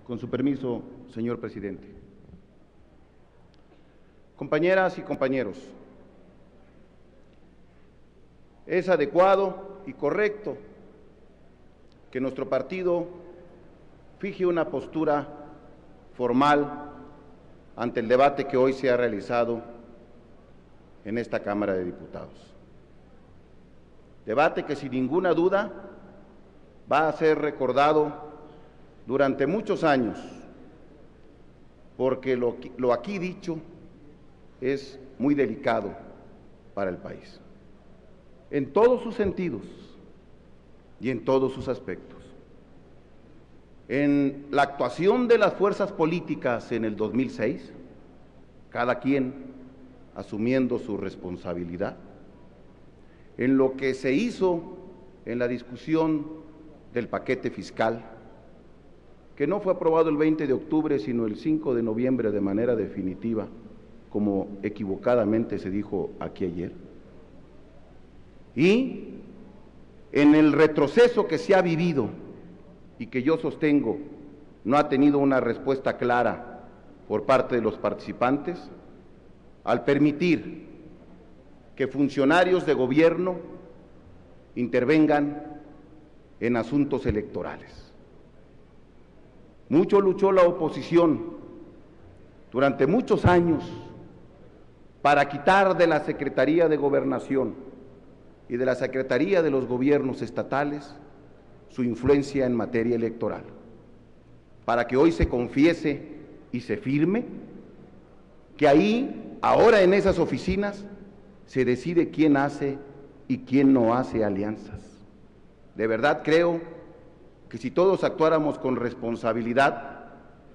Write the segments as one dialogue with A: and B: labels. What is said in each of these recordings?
A: Con su permiso, señor presidente. Compañeras y compañeros, es adecuado y correcto que nuestro partido fije una postura formal ante el debate que hoy se ha realizado en esta Cámara de Diputados. Debate que sin ninguna duda va a ser recordado durante muchos años, porque lo aquí dicho es muy delicado para el país, en todos sus sentidos y en todos sus aspectos. En la actuación de las fuerzas políticas en el 2006, cada quien asumiendo su responsabilidad, en lo que se hizo en la discusión del paquete fiscal, que no fue aprobado el 20 de octubre, sino el 5 de noviembre de manera definitiva, como equivocadamente se dijo aquí ayer, y en el retroceso que se ha vivido y que yo sostengo no ha tenido una respuesta clara por parte de los participantes, al permitir que funcionarios de gobierno intervengan en asuntos electorales. Mucho luchó la oposición durante muchos años para quitar de la Secretaría de Gobernación y de la Secretaría de los Gobiernos estatales su influencia en materia electoral, para que hoy se confiese y se firme que ahí, ahora en esas oficinas, se decide quién hace y quién no hace alianzas. De verdad creo que si todos actuáramos con responsabilidad,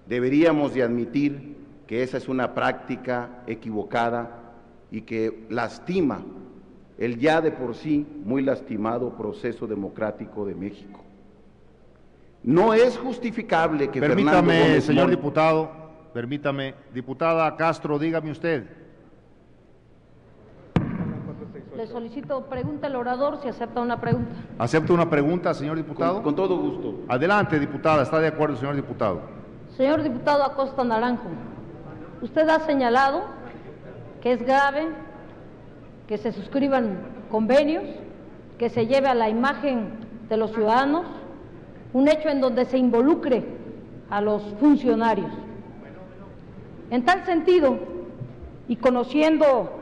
A: deberíamos de admitir que esa es una práctica equivocada y que lastima el ya de por sí muy lastimado proceso democrático de México. No es justificable que Fernando Gómez
B: señor
A: Montt...
B: diputado, permítame. Diputada Castro, dígame usted.
C: Le solicito pregunta al orador si acepta una pregunta.
B: ¿Acepta una pregunta, señor diputado?
A: Con todo gusto.
B: Adelante, diputada. ¿Está de acuerdo, señor diputado?
C: Señor diputado Acosta Naranjo, usted ha señalado que es grave que se suscriban convenios, que se lleve a la imagen de los ciudadanos un hecho en donde se involucre a los funcionarios. En tal sentido, y conociendo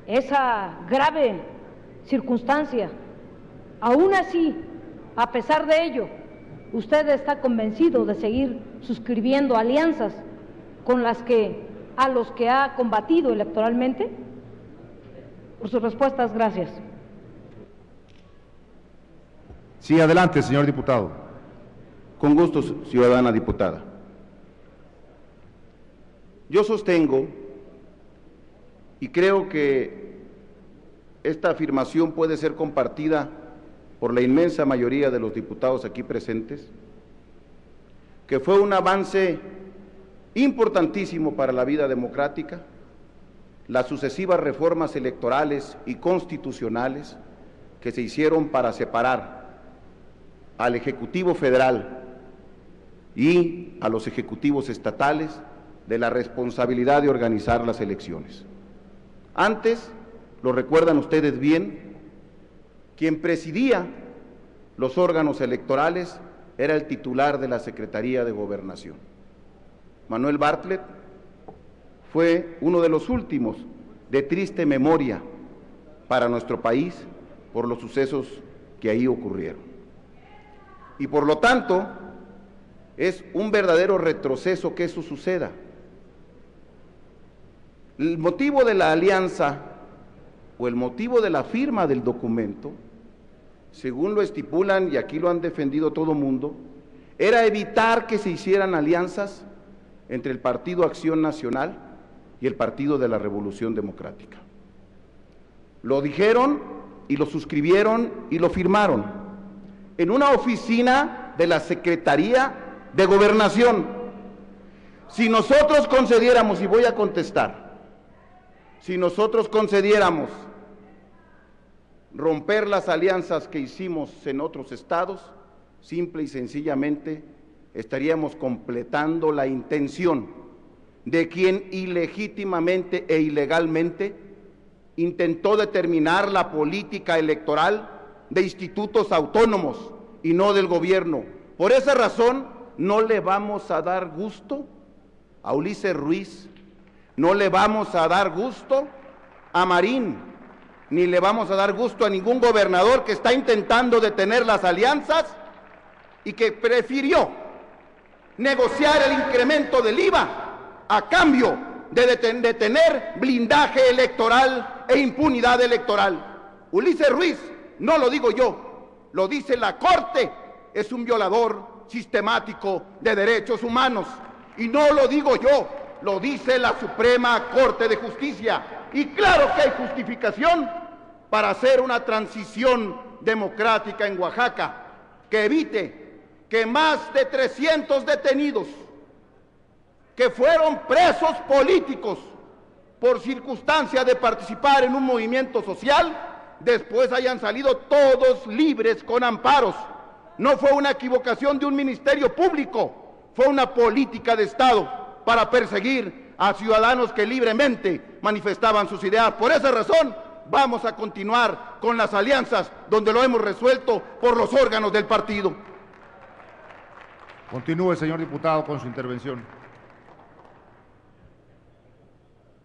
C: esa grave circunstancia, aún así, a pesar de ello, ¿usted está convencido de seguir suscribiendo alianzas con a los que ha combatido electoralmente? Por sus respuestas, gracias.
B: Sí, adelante, señor diputado.
A: Con gusto, ciudadana diputada. Yo sostengo, y creo que esta afirmación puede ser compartida por la inmensa mayoría de los diputados aquí presentes, que fue un avance importantísimo para la vida democrática, las sucesivas reformas electorales y constitucionales que se hicieron para separar al Ejecutivo Federal y a los ejecutivos estatales de la responsabilidad de organizar las elecciones. Antes, lo recuerdan ustedes bien, quien presidía los órganos electorales era el titular de la Secretaría de Gobernación. Manuel Bartlett fue uno de los últimos de triste memoria para nuestro país por los sucesos que ahí ocurrieron. Y por lo tanto, es un verdadero retroceso que eso suceda. El motivo de la alianza o el motivo de la firma del documento, según lo estipulan y aquí lo han defendido todo mundo, era evitar que se hicieran alianzas entre el Partido Acción Nacional y el Partido de la Revolución Democrática. Lo dijeron y lo suscribieron y lo firmaron en una oficina de la Secretaría de Gobernación. Si nosotros concediéramos, y voy a contestar, si nosotros concediéramos romper las alianzas que hicimos en otros estados, simple y sencillamente estaríamos completando la intención de quien ilegítimamente e ilegalmente intentó determinar la política electoral de institutos autónomos y no del gobierno. Por esa razón, no le vamos a dar gusto a Ulises Ruiz, no le vamos a dar gusto a Marín, ni le vamos a dar gusto a ningún gobernador que está intentando detener las alianzas y que prefirió negociar el incremento del IVA a cambio de tener blindaje electoral e impunidad electoral. Ulises Ruiz, no lo digo yo, lo dice la Corte, es un violador sistemático de derechos humanos. Y no lo digo yo, lo dice la Suprema Corte de Justicia. Y claro que hay justificación para hacer una transición democrática en Oaxaca que evite que más de 300 detenidos que fueron presos políticos por circunstancia de participar en un movimiento social, después hayan salido todos libres con amparos. No fue una equivocación de un ministerio público, fue una política de Estado para perseguir a ciudadanos que libremente manifestaban sus ideas. Por esa razón, vamos a continuar con las alianzas donde lo hemos resuelto por los órganos del partido.
B: Continúe, señor diputado, con su intervención.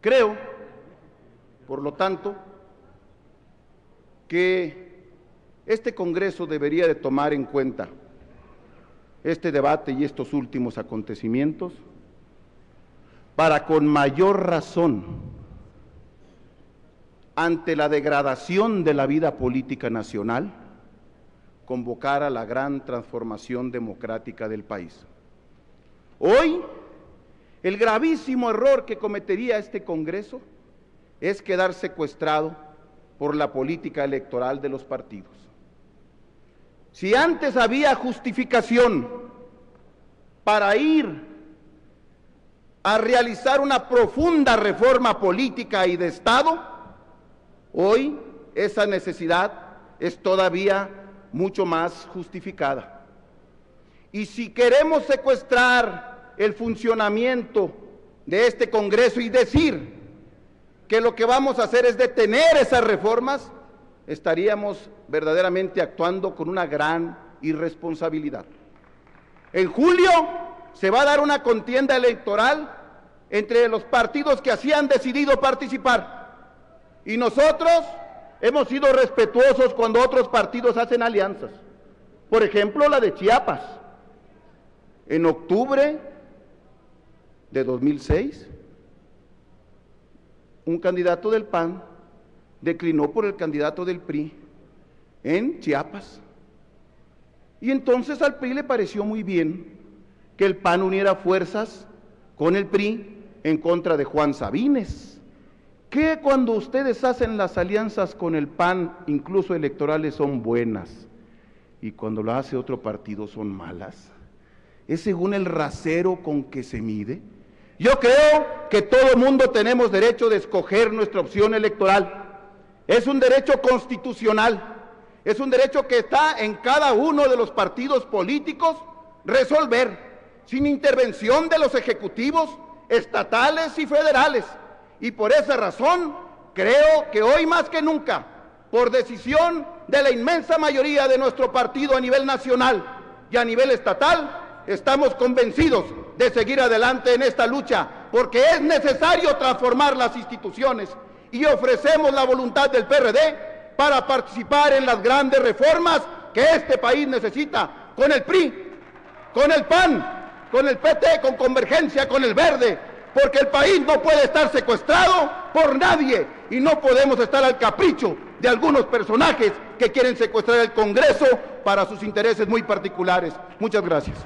A: Creo, por lo tanto, que este Congreso debería de tomar en cuenta este debate y estos últimos acontecimientos para con mayor razón, ante la degradación de la vida política nacional, convocar a la gran transformación democrática del país. Hoy, el gravísimo error que cometería este Congreso es quedar secuestrado por la política electoral de los partidos. Si antes había justificación para ir a realizar una profunda reforma política y de Estado, hoy esa necesidad es todavía mucho más justificada. Y si queremos secuestrar el funcionamiento de este Congreso y decir que lo que vamos a hacer es detener esas reformas, estaríamos verdaderamente actuando con una gran irresponsabilidad. En julio se va a dar una contienda electoral entre los partidos que así han decidido participar. Y nosotros hemos sido respetuosos cuando otros partidos hacen alianzas. Por ejemplo, la de Chiapas. En octubre de 2006, un candidato del PAN declinó por el candidato del PRI en Chiapas. Y entonces al PRI le pareció muy bien que el PAN uniera fuerzas con el PRI en contra de Juan Sabines. Que cuando ustedes hacen las alianzas con el PAN, incluso electorales, son buenas, y cuando lo hace otro partido son malas. ¿Es según el rasero con que se mide? Yo creo que todo mundo tenemos derecho de escoger nuestra opción electoral. Es un derecho constitucional, es un derecho que está en cada uno de los partidos políticos resolver, sin intervención de los ejecutivos estatales y federales. Y por esa razón, creo que hoy más que nunca, por decisión de la inmensa mayoría de nuestro partido a nivel nacional y a nivel estatal, estamos convencidos de seguir adelante en esta lucha, porque es necesario transformar las instituciones y ofrecemos la voluntad del PRD para participar en las grandes reformas que este país necesita, con el PRI, con el PAN, con el PT, con Convergencia, con el Verde, porque el país no puede estar secuestrado por nadie y no podemos estar al capricho de algunos personajes que quieren secuestrar el Congreso para sus intereses muy particulares. Muchas gracias.